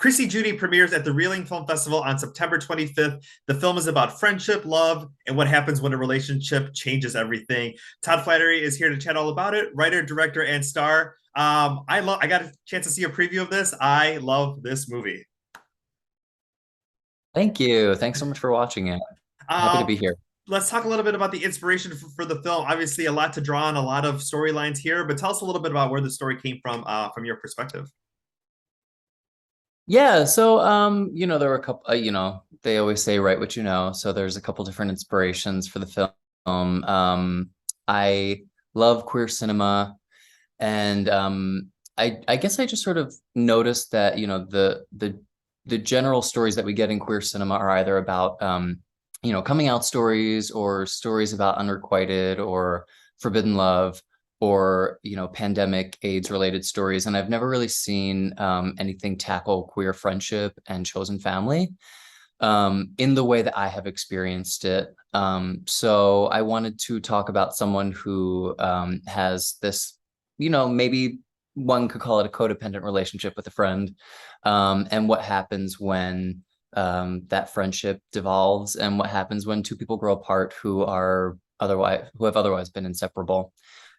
Chrissy Judy premieres at the Reeling Film Festival on September 25th. The film is about friendship, love, and what happens when a relationship changes everything. Todd Flaherty is here to chat all about it. Writer, director, and star. I got a chance to see a preview of this. I love this movie. Thank you. Thanks so much for watching it. Happy to Um, be here. let's talk a little bit about the inspiration for the film. Obviously, a lot to draw on, a lot of storylines here, but tell us a little bit about where the story came from your perspective. Yeah, so there were a couple, they always say write what you know. So there's a couple different inspirations for the film. I love queer cinema, and I guess I just sort of noticed that, the general stories that we get in queer cinema are either about coming out stories or stories about unrequited or forbidden love or pandemic AIDS related stories, and I've never really seen anything tackle queer friendship and chosen family in the way that I have experienced it. So I wanted to talk about someone who has this, maybe one could call it a codependent relationship with a friend, and what happens when that friendship devolves, and what happens when two people grow apart who have otherwise been inseparable.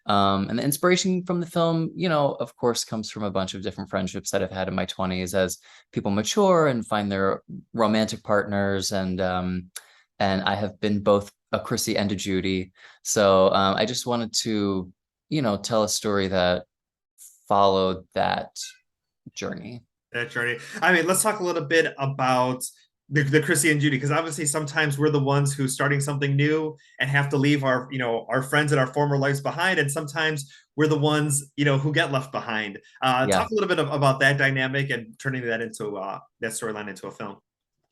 And the inspiration from the film, of course, comes from a bunch of different friendships that I've had in my 20s as people mature and find their romantic partners. And I have been both a Chrissy and a Judy. So I just wanted to, tell a story that followed that journey. That journey. I mean, let's talk a little bit about the Chrissy and Judy, because obviously sometimes we're the ones who starting something new and have to leave our friends and our former lives behind, and sometimes we're the ones who get left behind. Yeah. Talk a little bit about that dynamic and turning that into that storyline into a film.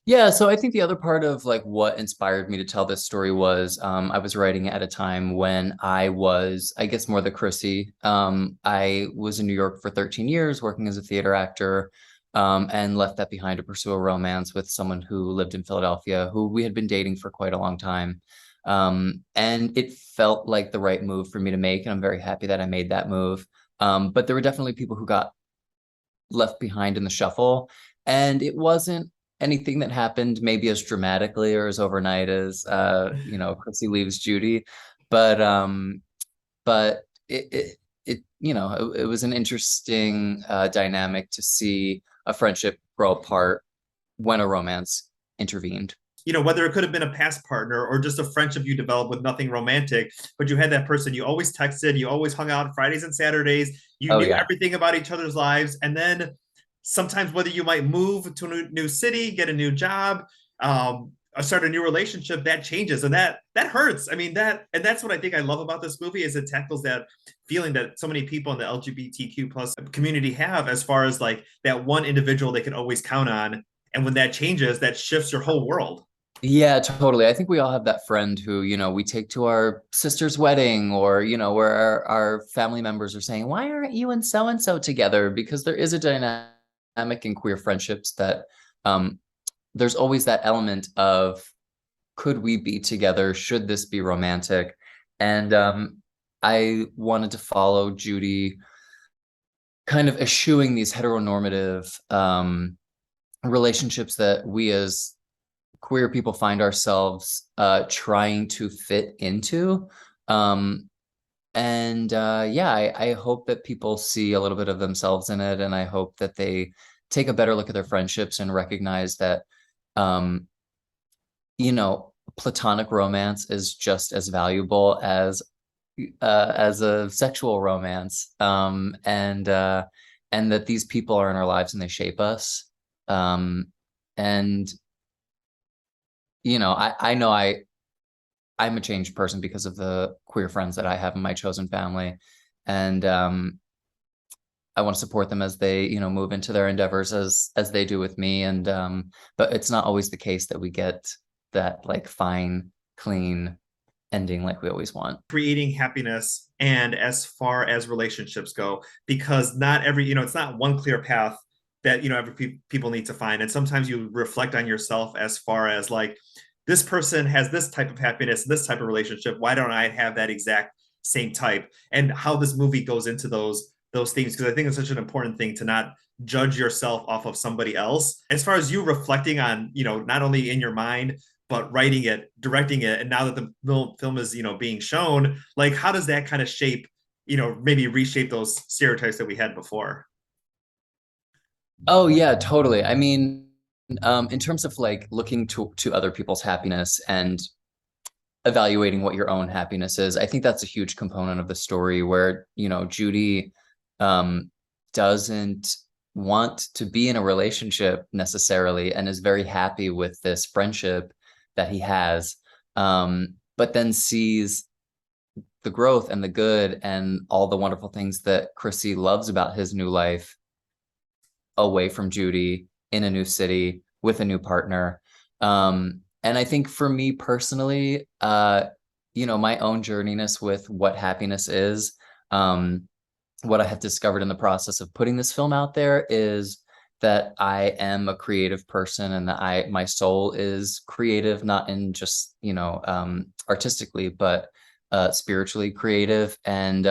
Yeah, so I think the other part of like what inspired me to tell this story was I was writing at a time when I was, I guess, more the Chrissy. I was in New York for 13 years working as a theater actor, and left that behind to pursue a romance with someone who lived in Philadelphia, who we had been dating for quite a long time. And it felt like the right move for me to make, and I'm very happy that I made that move. But there were definitely people who got left behind in the shuffle. And it wasn't anything that happened maybe as dramatically or as overnight as Chrissy leaves Judy. But it was an interesting dynamic to see a friendship grow apart when a romance intervened. Whether it could have been a past partner or just a friendship you developed with nothing romantic, but you had that person you always texted, you always hung out Fridays and Saturdays, you Oh knew yeah. everything about each other's lives. And then sometimes whether you might move to a new city, get a new job, or start a new relationship, that changes, and that hurts. I mean, that's what I think I love about this movie is it tackles that feeling that so many people in the LGBTQ plus community have, as far as like that one individual they can always count on, and when that changes, that shifts your whole world. Yeah, totally. I think we all have that friend who, we take to our sister's wedding, or, where our family members are saying, why aren't you and so together? Because there is a dynamic in queer friendships that there's always that element of, could we be together? Should this be romantic? And I wanted to follow Judy kind of eschewing these heteronormative relationships that we as queer people find ourselves trying to fit into. I hope that people see a little bit of themselves in it, and I hope that they take a better look at their friendships and recognize that, um, platonic romance is just as valuable as a sexual romance, and that these people are in our lives and they shape us. And I know I'm a changed person because of the queer friends that I have in my chosen family. And I want to support them as they, move into their endeavors as they do with me. And but it's not always the case that we get that like fine, clean ending like we always want. Creating happiness and as far as relationships go, because not every it's not one clear path that people need to find, and sometimes you reflect on yourself as far as like, this person has this type of happiness, this type of relationship, why don't I have that exact same type? And how this movie goes into those themes, because I think it's such an important thing to not judge yourself off of somebody else. As far as you reflecting on, not only in your mind, but writing it, directing it, and now that the film is, being shown, like how does that kind of shape, maybe reshape those stereotypes that we had before? Oh yeah, totally. I mean, in terms of like looking to other people's happiness and evaluating what your own happiness is, I think that's a huge component of the story where, Judy doesn't want to be in a relationship necessarily and is very happy with this friendship that he has, but then sees the growth and the good and all the wonderful things that Chrissy loves about his new life away from Judy in a new city with a new partner. And I think for me personally, my own journeyness with what happiness is, what I have discovered in the process of putting this film out there is that I am a creative person and that my soul is creative, not in just, artistically, but spiritually creative. And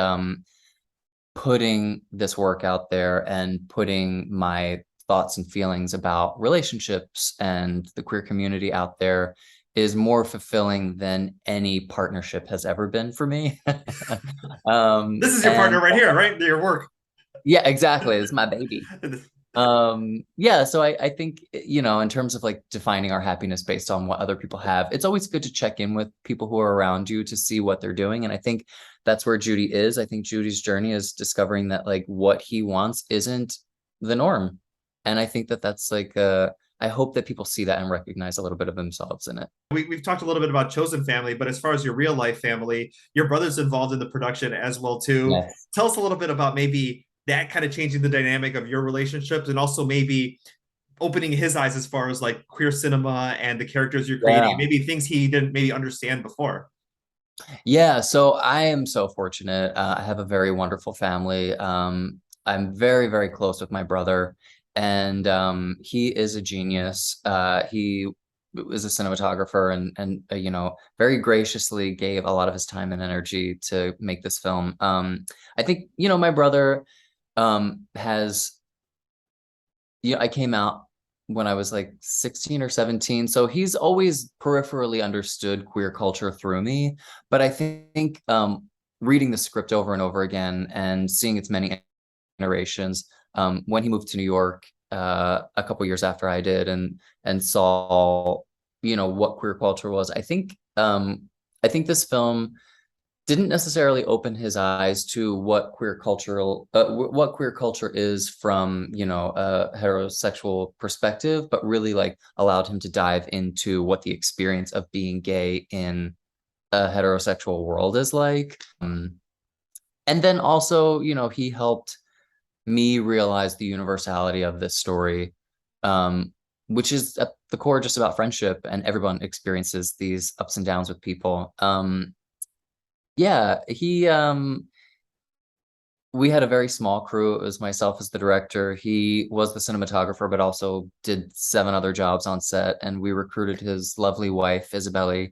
putting this work out there and putting my thoughts and feelings about relationships and the queer community out there is more fulfilling than any partnership has ever been for me. This is your And partner right here, right? Your work. yeah, exactly. It's my baby. Yeah, so I think, in terms of like defining our happiness based on what other people have, it's always good to check in with people who are around you to see what they're doing. And I think that's where Judy is. I think Judy's journey is discovering that like what he wants isn't the norm. And I think that that's like I hope that people see that and recognize a little bit of themselves in it. We've talked a little bit about chosen family, but as far as your real life family, your brother's involved in the production as well too. Yes. Tell us a little bit about maybe that kind of changing the dynamic of your relationships and also maybe opening his eyes as far as like queer cinema and the characters you're creating, Yeah. maybe things he didn't maybe understand before. Yeah, so I am so fortunate. I have a very wonderful family. I'm very, very close with my brother, and he is a genius. He was a cinematographer and very graciously gave a lot of his time and energy to make this film. I think, my brother has, I came out when I was like 16 or 17. So he's always peripherally understood queer culture through me. But I think reading the script over and over again and seeing its many iterations, when he moved to New York a couple years after I did and saw, what queer culture was, I think this film didn't necessarily open his eyes to what queer culture is from a heterosexual perspective, but really like allowed him to dive into what the experience of being gay in a heterosexual world is like. And then also, he helped me realize the universality of this story, which is at the core just about friendship, and everyone experiences these ups and downs with people. Yeah, we had a very small crew. It was myself as the director. He was the cinematographer, but also did 7 other jobs on set. And we recruited his lovely wife, Isabelle,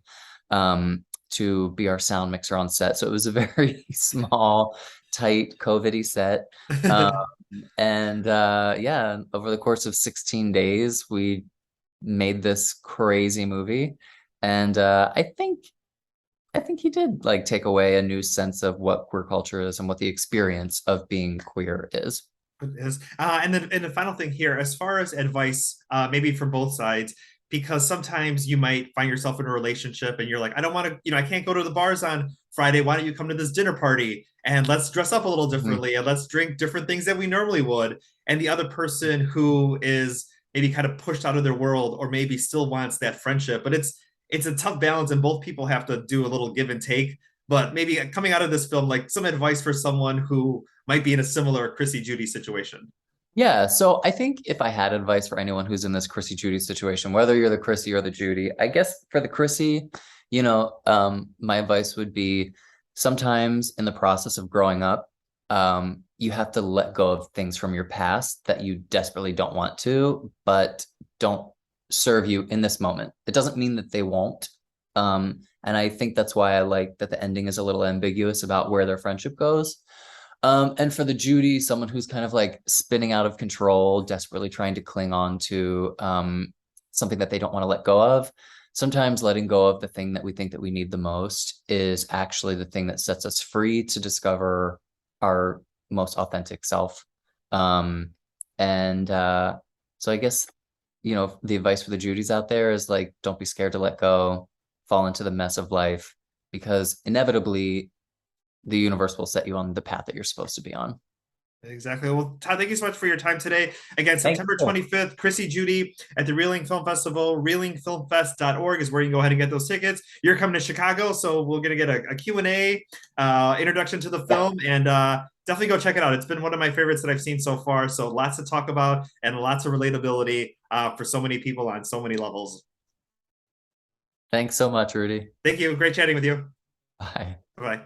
to be our sound mixer on set. So it was a very small, tight, COVID-y set. Um, and yeah, over the course of 16 days, we made this crazy movie. And I think he did like take away a new sense of what queer culture is and what the experience of being queer is. It is. And the final thing here, as far as advice, maybe from both sides, because sometimes you might find yourself in a relationship and you're like, I don't want to, I can't go to the bars on Friday. Why don't you come to this dinner party and let's dress up a little Mhm. differently and let's drink different things that we normally would. And the other person who is maybe kind of pushed out of their world or maybe still wants that friendship, but it's a tough balance and both people have to do a little give and take. But maybe coming out of this film, like some advice for someone who might be in a similar Chrissy Judy situation. Yeah, so I think if I had advice for anyone who's in this Chrissy Judy situation, whether you're the Chrissy or the Judy, I guess for the Chrissy, my advice would be sometimes in the process of growing up, you have to let go of things from your past that you desperately don't want to, but don't serve you in this moment. It doesn't mean that they won't. And I think that's why I like that the ending is a little ambiguous about where their friendship goes. And for the Judy, someone who's kind of like spinning out of control, desperately trying to cling on to something that they don't want to let go of. Sometimes letting go of the thing that we think that we need the most is actually the thing that sets us free to discover our most authentic self. Um, and so I guess, the advice for the Judys out there is like, don't be scared to let go, fall into the mess of life, because inevitably the universe will set you on the path that you're supposed to be on. Exactly. Well, Todd, thank you so much for your time today. Again, Thank September you. 25th, Chrissy Judy at the Reeling Film Festival. Reelingfilmfest.org is where you can go ahead and get those tickets. You're coming to Chicago, so we're going to get a Q&A, introduction to the Yeah. film, and definitely go check it out. It's been one of my favorites that I've seen so far. So lots to talk about and lots of relatability for so many people on so many levels. Thanks so much, Rudy. Thank you. Great chatting with you. Bye. Bye.